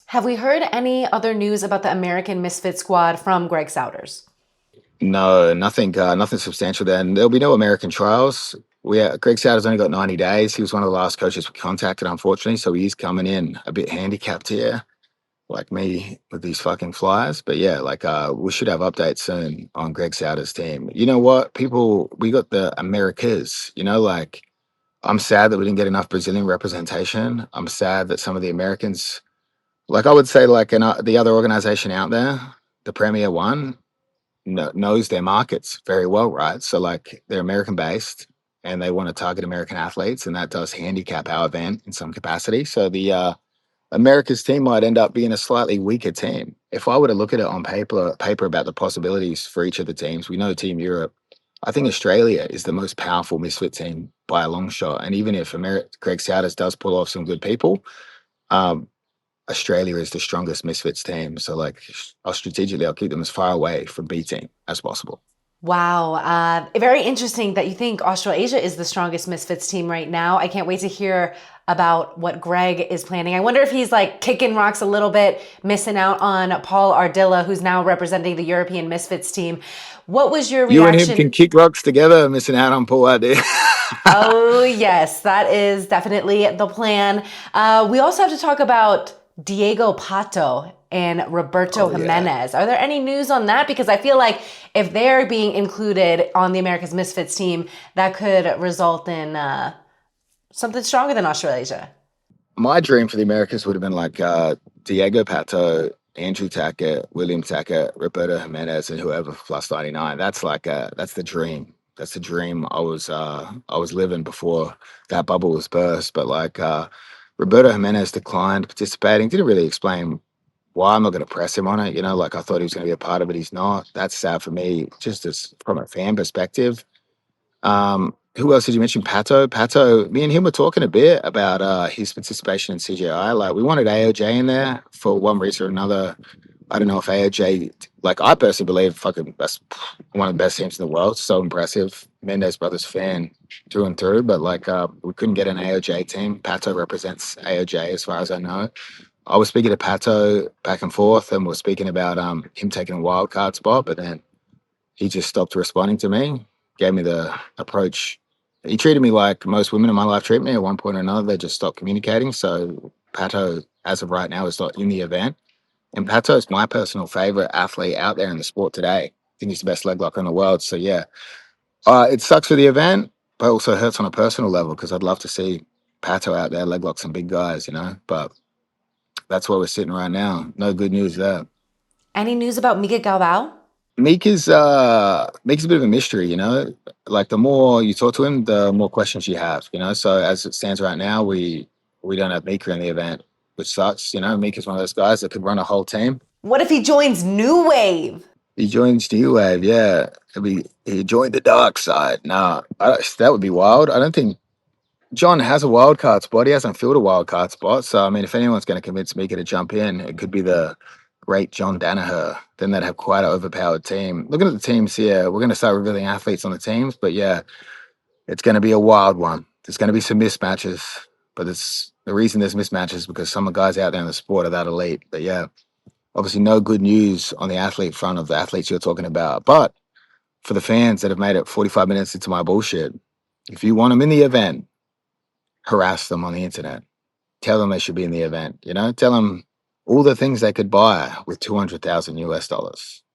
Have we heard any other news about the American Misfit Squad from Greg Souders? No, nothing substantial there. And there'll be no American trials. Greg Sauter's only got 90 days. He was one of the last coaches we contacted, unfortunately. So he's coming in a bit handicapped here, like me with these fucking flyers. But yeah, we should have updates soon on Greg Sauter's team. You know what? We got the Americas, I'm sad that we didn't get enough Brazilian representation. I'm sad that some of the Americans, like I would say, the other organization out there, the Premier One, knows their markets very well, right? So like they're American based and they want to target American athletes, and that does handicap our event in some capacity. So the America's team might end up being a slightly weaker team. If I were to look at it on paper about the possibilities for each of the teams, we know Team Europe. I think Australia is the most powerful misfit team by a long shot. And even if Greg Souders does pull off some good people, um, Australia is the strongest misfits team. So I'll keep them as far away from B team as possible. Wow, very interesting that you think Australasia is the strongest Misfits team right now. I can't wait to hear about what Greg is planning. I wonder if he's like kicking rocks a little bit, missing out on Paul Ardilla, who's now representing the European Misfits team. What was your You and him can reaction? kick rocks together, missing out on Paul idea. Oh, yes, that is definitely the plan. We also have to talk about Diego Pato and Roberto Oh yeah. Jimenez. Are there any news on that? Because I feel like if they're being included on the America's Misfits team, that could result in something stronger than Australasia. My dream for the Americas would have been Diego Pato, Andrew Tackett, William Tackett, Roberto Jimenez, and whoever for plus 99. That's the dream. That's the dream I was living before that bubble was burst. But Roberto Jimenez declined participating, didn't really explain why. I'm not going to press him on it. I thought he was going to be a part of it. He's not. That's sad for me, just as from a fan perspective. Who else did you mention? Pato, me and him were talking a bit about his participation in CJI. Like we wanted AOJ in there for one reason or another. I don't know if AOJ, like I personally believe fucking that's one of the best teams in the world. So impressive. Mendez brothers fan through and through, but we couldn't get an AOJ team. Pato represents AOJ as far as I know. I was speaking to Pato back and forth, and we're speaking about him taking a wild card spot, but then he just stopped responding to me, gave me the approach. He treated me like most women in my life treat me at one point or another. They just stopped communicating. So Pato, as of right now, is not in the event. And Pato is my personal favorite athlete out there in the sport today. I think he's the best leg locker in the world. So yeah, it sucks for the event, but also hurts on a personal level because I'd love to see Pato out there leg lock some big guys. But that's where we're sitting right now. No good news there. Any news about Mika Galvao? Meek is a bit of a mystery. Like the more you talk to him, the more questions you have. So as it stands right now, we don't have Mika in the event, which sucks. Meek is one of those guys that could run a whole team. What if he joins New Wave? He joins New Wave, yeah. He joined the dark side. Nah, that would be wild. I don't think John has a wild card spot. He hasn't filled a wild card spot. So I mean, if anyone's going to convince Mika to jump in, it could be the great John Danaher. Then they'd have quite an overpowered team. Looking at the teams here, we're going to start revealing athletes on the teams, but yeah, it's going to be a wild one. There's going to be some mismatches, but it's the reason there's mismatches because some of the guys out there in the sport are that elite. But yeah, obviously no good news on the athlete front of the athletes you're talking about. But for the fans that have made it 45 minutes into my bullshit, if you want them in the event, harass them on the internet. Tell them they should be in the event. Tell them all the things they could buy with 200,000 US dollars.